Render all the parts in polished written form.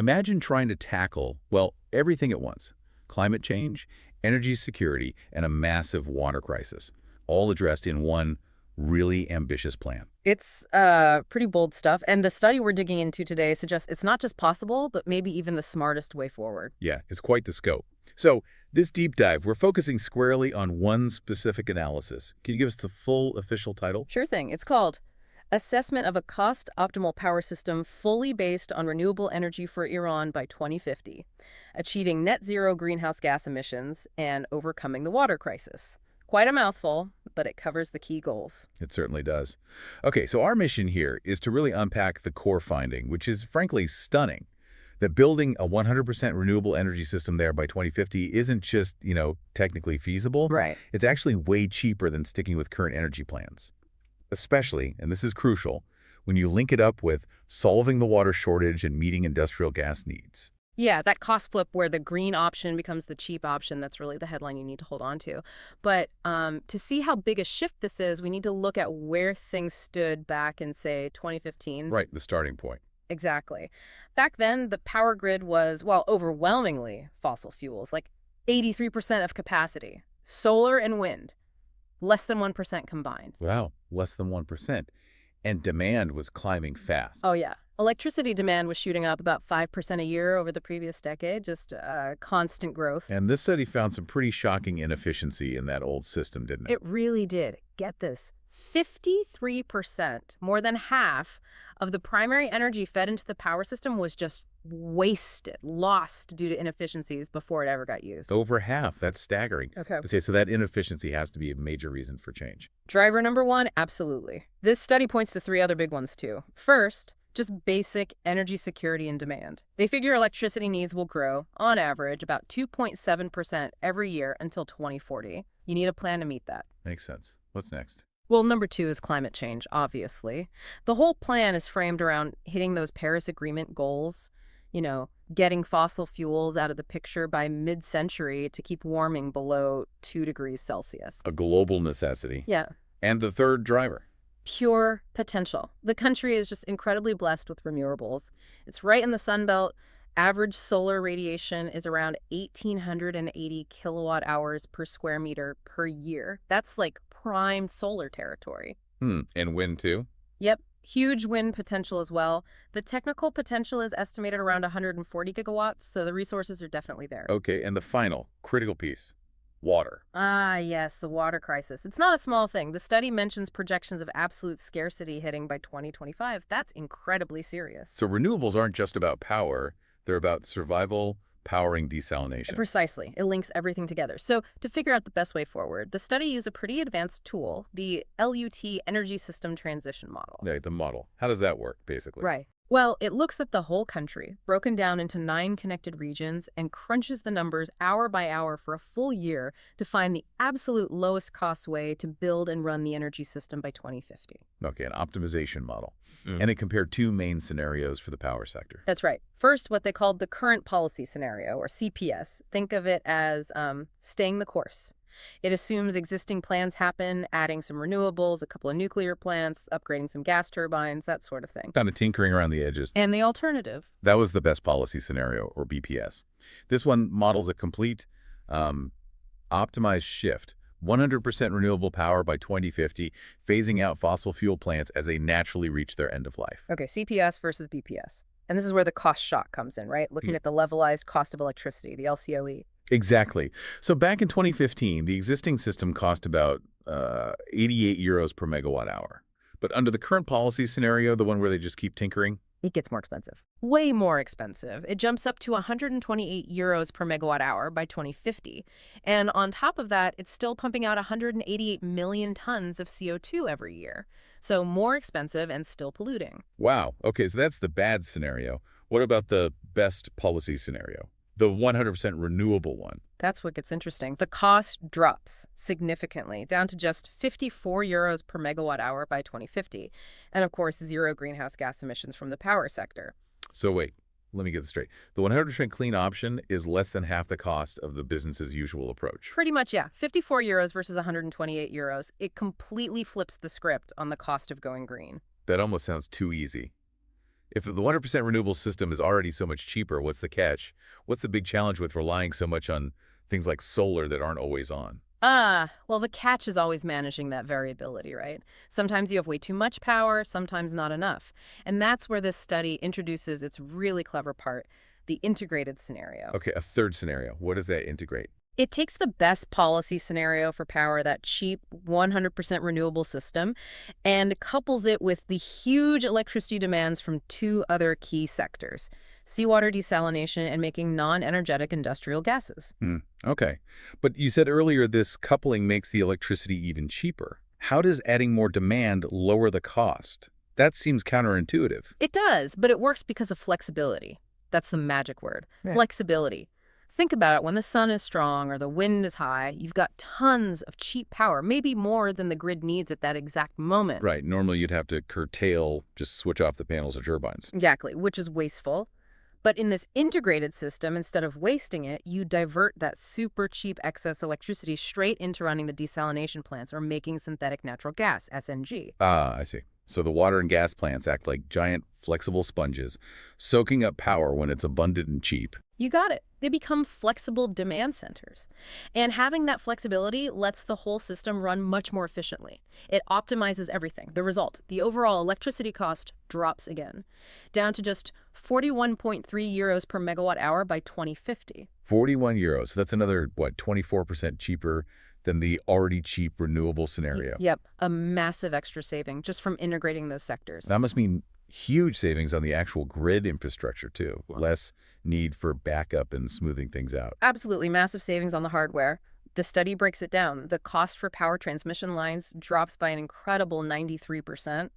Imagine trying to tackle, well, everything at once. Climate change, energy security, and a massive water crisis, all addressed in one really ambitious plan. It's pretty bold stuff. And the study we're digging into today suggests it's not just possible, but maybe even the smartest way forward. Yeah, it's quite the scope. So, this deep dive, we're focusing squarely on one specific analysis. Can you give us the full official title? Sure thing. It's called Assessment of a Cost-Optimal Power System Fully Based on Renewable Energy for Iran by 2050, Achieving Net Zero Greenhouse Gas Emissions and Overcoming the Water Crisis. Quite a mouthful, but it covers the key goals. It certainly does. Okay, so our mission here is to really unpack the core finding, which is frankly stunning. That building a 100% renewable energy system there by 2050 isn't just, technically feasible. Right. It's actually way cheaper than sticking with current energy plans. Especially, and this is crucial, when you link it up with solving the water shortage and meeting industrial gas needs. Yeah, that cost flip where the green option becomes the cheap option, that's really the headline you need to hold on to. But to see how big a shift this is, we need to look at where things stood back in, say, 2015. Right, the starting point. Exactly. Back then, the power grid was, well, overwhelmingly fossil fuels, like 83% of capacity. Solar and wind, less than 1% combined. Wow, less than 1%. And demand was climbing fast. Oh, yeah. Electricity demand was shooting up about 5% a year over the previous decade, just constant growth. And this study found some pretty shocking inefficiency in that old system, didn't it? It really did. Get this. 53%, more than half, of the primary energy fed into the power system was just wasted, lost due to inefficiencies before it ever got used. Over half. That's staggering. Okay. Okay, so that inefficiency has to be a major reason for change. Driver number one, absolutely. This study points to three other big ones, too. First, just basic energy security and demand. They figure electricity needs will grow, on average, about 2.7% every year until 2040. You need a plan to meet that. Makes sense. What's next? Well, number two is climate change, obviously. The whole plan is framed around hitting those Paris Agreement goals, getting fossil fuels out of the picture by mid-century to keep warming below 2 degrees Celsius. A global necessity. Yeah. And the third driver. Pure potential. The country is just incredibly blessed with renewables. It's right in the Sun Belt. Average solar radiation is around 1,880 kilowatt hours per square meter per year. That's like prime solar territory. And wind too? Yep. Huge wind potential as well. The technical potential is estimated around 140 gigawatts, so the resources are definitely there. Okay, and the final, critical piece, water. Ah, yes, the water crisis. It's not a small thing. The study mentions projections of absolute scarcity hitting by 2025. That's incredibly serious. So renewables aren't just about power, they're about survival, powering desalination. Precisely. It links everything together. So to figure out the best way forward, the study used a pretty advanced tool, the LUT Energy System Transition Model. Yeah, the model. How does that work, basically? Right. Well, it looks at the whole country, broken down into 9 connected regions, and crunches the numbers hour by hour for a full year to find the absolute lowest cost way to build and run the energy system by 2050. Okay, an optimization model. And it compared two main scenarios for the power sector. That's right. First, what they called the current policy scenario, or CPS. Think of it as staying the course. It assumes existing plans happen, adding some renewables, a couple of nuclear plants, upgrading some gas turbines, that sort of thing. Kind of tinkering around the edges. And the alternative. That was the best policy scenario, or BPS. This one models a complete optimized shift. 100% renewable power by 2050, phasing out fossil fuel plants as they naturally reach their end of life. Okay, CPS versus BPS. And this is where the cost shock comes in, right? Looking at the levelized cost of electricity, the LCOE. Exactly. So back in 2015, the existing system cost about 88 euros per megawatt hour. But under the current policy scenario, the one where they just keep tinkering, it gets more expensive. Way more expensive. It jumps up to 128 euros per megawatt hour by 2050. And on top of that, it's still pumping out 188 million tons of CO2 every year. So more expensive and still polluting. Wow. Okay, so that's the bad scenario. What about the best policy scenario? The 100% renewable one. That's what gets interesting. The cost drops significantly, down to just 54 euros per megawatt hour by 2050. And of course, zero greenhouse gas emissions from the power sector. So wait, let me get this straight. The 100% clean option is less than half the cost of the business as usual approach. Pretty much, yeah. 54 euros versus 128 euros. It completely flips the script on the cost of going green. That almost sounds too easy. If the 100% renewable system is already so much cheaper, what's the catch? What's the big challenge with relying so much on things like solar that aren't always on? Well, the catch is always managing that variability, right? Sometimes you have way too much power, sometimes not enough. And that's where this study introduces its really clever part, the integrated scenario. Okay, a third scenario. What does that integrate? It takes the best policy scenario for power, that cheap, 100% renewable system, and couples it with the huge electricity demands from two other key sectors: seawater desalination and making non-energetic industrial gases. Okay. But you said earlier this coupling makes the electricity even cheaper. How does adding more demand lower the cost? That seems counterintuitive. It does, but it works because of flexibility. That's the magic word. Yeah. Flexibility. Think about it. When the sun is strong or the wind is high, you've got tons of cheap power, maybe more than the grid needs at that exact moment. Right. Normally you'd have to curtail, just switch off the panels or turbines. Exactly, which is wasteful. But in this integrated system, instead of wasting it, you divert that super cheap excess electricity straight into running the desalination plants or making synthetic natural gas, SNG. Ah, I see. So the water and gas plants act like giant flexible sponges, soaking up power when it's abundant and cheap. You got it. They become flexible demand centers. And having that flexibility lets the whole system run much more efficiently. It optimizes everything. The result, the overall electricity cost drops again, down to just 41.3 euros per megawatt hour by 2050. 41 euros. That's another, what, 24% cheaper than the already cheap renewable scenario. Yep, a massive extra saving just from integrating those sectors. That must mean huge savings on the actual grid infrastructure, too. Less need for backup and smoothing things out. Absolutely massive savings on the hardware. The study breaks it down. The cost for power transmission lines drops by an incredible 93%.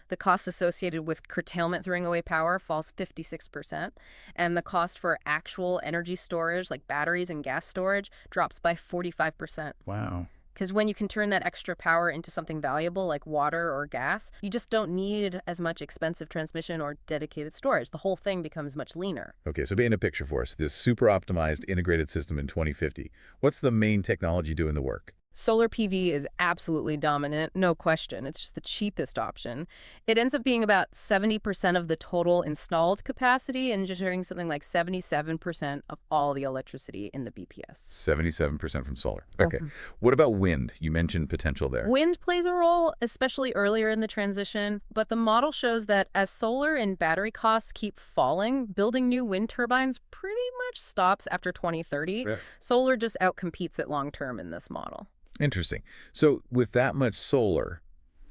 The cost associated with curtailment throwing away power falls 56%. And the cost for actual energy storage, like batteries and gas storage, drops by 45%. Wow. Because when you can turn that extra power into something valuable like water or gas, you just don't need as much expensive transmission or dedicated storage. The whole thing becomes much leaner. Okay, so paint a picture for us. This super optimized integrated system in 2050. What's the main technology doing the work? Solar PV is absolutely dominant, no question. It's just the cheapest option. It ends up being about 70% of the total installed capacity and generating something like 77% of all the electricity in the BPS. 77% from solar. Okay. What about wind? You mentioned potential there. Wind plays a role, especially earlier in the transition, but the model shows that as solar and battery costs keep falling, building new wind turbines pretty much stops after 2030. Yeah. Solar just outcompetes it long term in this model. Interesting. So with that much solar,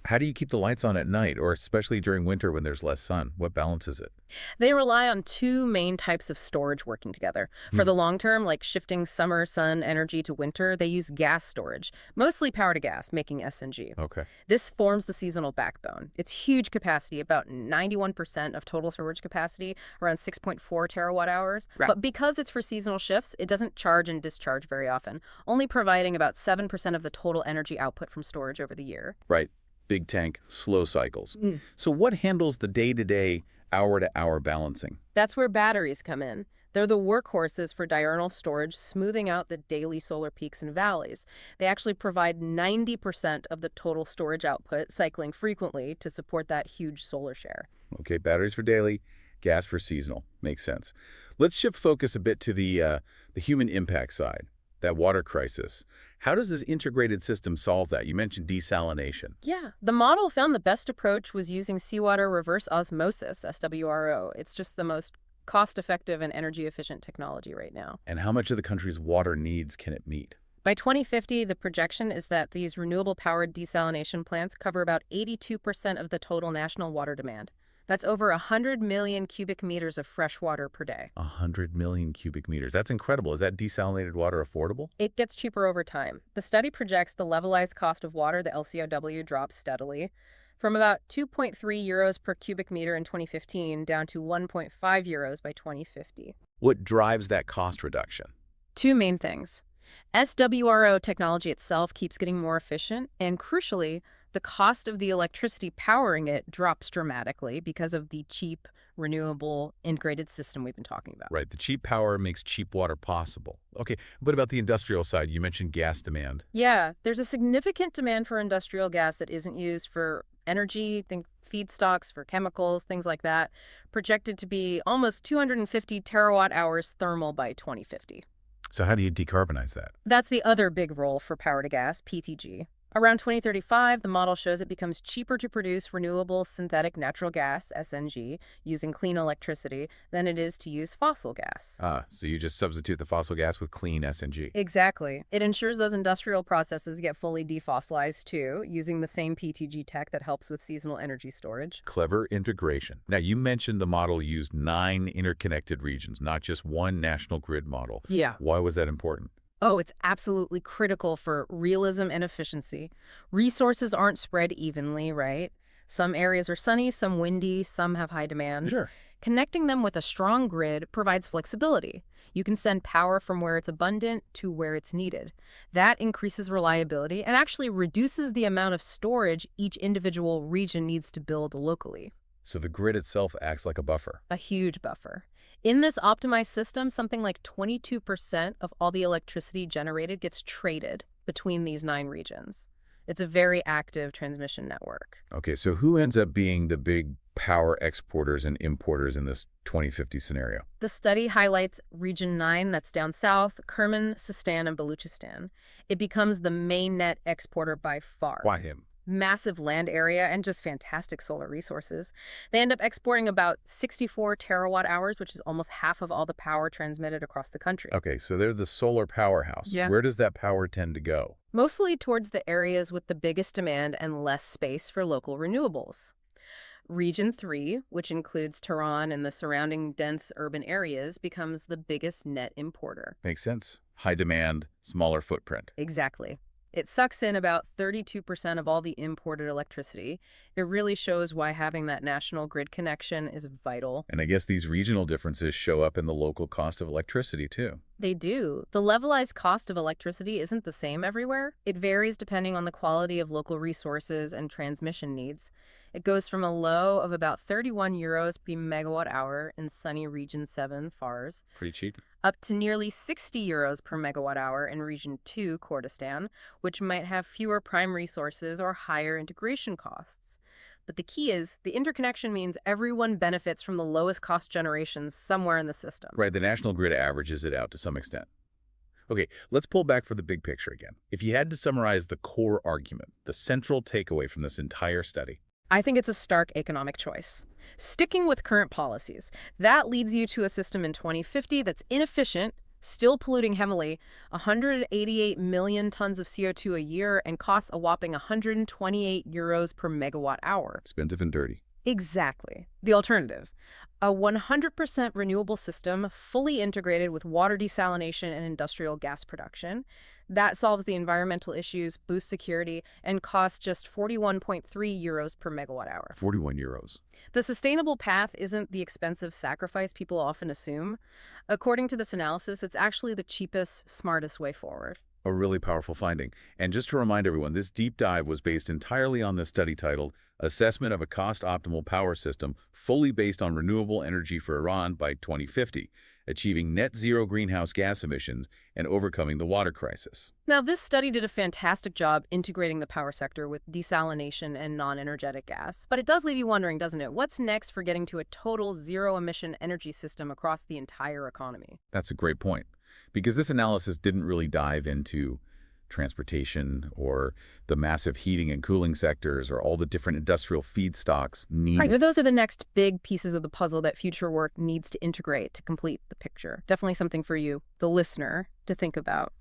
how do you keep the lights on at night, or especially during winter when there's less sun? What balances it? They rely on two main types of storage working together. For the long term, like shifting summer sun energy to winter, they use gas storage, mostly power to gas, making SNG. Okay. This forms the seasonal backbone. It's huge capacity, about 91% of total storage capacity, around 6.4 terawatt hours. Right. But because it's for seasonal shifts, it doesn't charge and discharge very often, only providing about 7% of the total energy output from storage over the year. Right. Big tank, slow cycles. So what handles the day-to-day, hour-to-hour balancing? That's where batteries come in. They're the workhorses for diurnal storage, smoothing out the daily solar peaks and valleys. They actually provide 90% of the total storage output, cycling frequently to support that huge solar share. Okay, batteries for daily, gas for seasonal. Makes sense. Let's shift focus a bit to the human impact side, that water crisis. How does this integrated system solve that? You mentioned desalination. Yeah, the model found the best approach was using seawater reverse osmosis, SWRO. It's just the most cost-effective and energy-efficient technology right now. And how much of the country's water needs can it meet? By 2050, the projection is that these renewable-powered desalination plants cover about 82% of the total national water demand. That's over 100 million cubic meters of fresh water per day. 100 million cubic meters. That's incredible. Is that desalinated water affordable? It gets cheaper over time. The study projects the levelized cost of water, the LCOW, drops steadily from about 2.3 euros per cubic meter in 2015 down to 1.5 euros by 2050. What drives that cost reduction? Two main things. SWRO technology itself keeps getting more efficient, and crucially, the cost of the electricity powering it drops dramatically because of the cheap, renewable, integrated system we've been talking about. Right. The cheap power makes cheap water possible. Okay. What about the industrial side? You mentioned gas demand. Yeah, there's a significant demand for industrial gas that isn't used for Energy, think feedstocks for chemicals, things like that, projected to be almost 250 terawatt hours thermal by 2050. So how do you decarbonize that? That's the other big role for power to gas, PTG. Around 2035, the model shows it becomes cheaper to produce renewable synthetic natural gas, SNG, using clean electricity than it is to use fossil gas. So you just substitute the fossil gas with clean SNG. Exactly. It ensures those industrial processes get fully defossilized too, using the same PTG tech that helps with seasonal energy storage. Clever integration. Now, you mentioned the model used 9 interconnected regions, not just one national grid model. Yeah. Why was that important? Oh, it's absolutely critical for realism and efficiency. Resources aren't spread evenly, right? Some areas are sunny, some windy, some have high demand. Sure. Connecting them with a strong grid provides flexibility. You can send power from where it's abundant to where it's needed. That increases reliability and actually reduces the amount of storage each individual region needs to build locally. So the grid itself acts like a buffer. A huge buffer. In this optimized system, something like 22% of all the electricity generated gets traded between these 9 regions. It's a very active transmission network. Okay, so who ends up being the big power exporters and importers in this 2050 scenario? The study highlights Region 9, that's down south, Kerman, Sistan, and Baluchistan. It becomes the main net exporter by far. Why him? Massive land area and just fantastic solar resources. They end up exporting about 64 terawatt hours, which is almost half of all the power transmitted across the country. Okay, so they're the solar powerhouse. Yeah. Where does that power tend to go? Mostly towards the areas with the biggest demand and less space for local renewables. Region 3, which includes Tehran and the surrounding dense urban areas, becomes the biggest net importer. Makes sense. High demand, smaller footprint. Exactly. It sucks in about 32% of all the imported electricity. It really shows why having that national grid connection is vital. And I guess these regional differences show up in the local cost of electricity, too. They do. The levelized cost of electricity isn't the same everywhere. It varies depending on the quality of local resources and transmission needs. It goes from a low of about 31 euros per megawatt hour in sunny Region 7, FARS, Pretty cheap. up to nearly 60 euros per megawatt hour in Region 2, Kurdistan, which might have fewer prime resources or higher integration costs. But the key is, the interconnection means everyone benefits from the lowest cost generations somewhere in the system. Right, the national grid averages it out to some extent. Okay, let's pull back for the big picture again. If you had to summarize the core argument, the central takeaway from this entire study. I think it's a stark economic choice. Sticking with current policies, that leads you to a system in 2050 that's inefficient, still polluting heavily, 188 million tons of CO2 a year, and costs a whopping 128 euros per megawatt hour. Expensive and dirty. Exactly. The alternative, a 100% renewable system fully integrated with water desalination and industrial gas production. That solves the environmental issues, boosts security, and costs just 41.3 euros per megawatt hour. 41 euros. The sustainable path isn't the expensive sacrifice people often assume. According to this analysis, it's actually the cheapest, smartest way forward. A really powerful finding. And just to remind everyone, this deep dive was based entirely on this study titled Assessment of a Cost-Optimal Power System Fully Based on Renewable Energy for Iran by 2050, Achieving Net Zero Greenhouse Gas Emissions and Overcoming the Water Crisis. Now, this study did a fantastic job integrating the power sector with desalination and non-energetic gas. But it does leave you wondering, doesn't it? What's next for getting to a total zero-emission energy system across the entire economy? That's a great point, because this analysis didn't really dive into transportation or the massive heating and cooling sectors or all the different industrial feedstocks needed. Right, but those are the next big pieces of the puzzle that future work needs to integrate to complete the picture. Definitely something for you, the listener, to think about.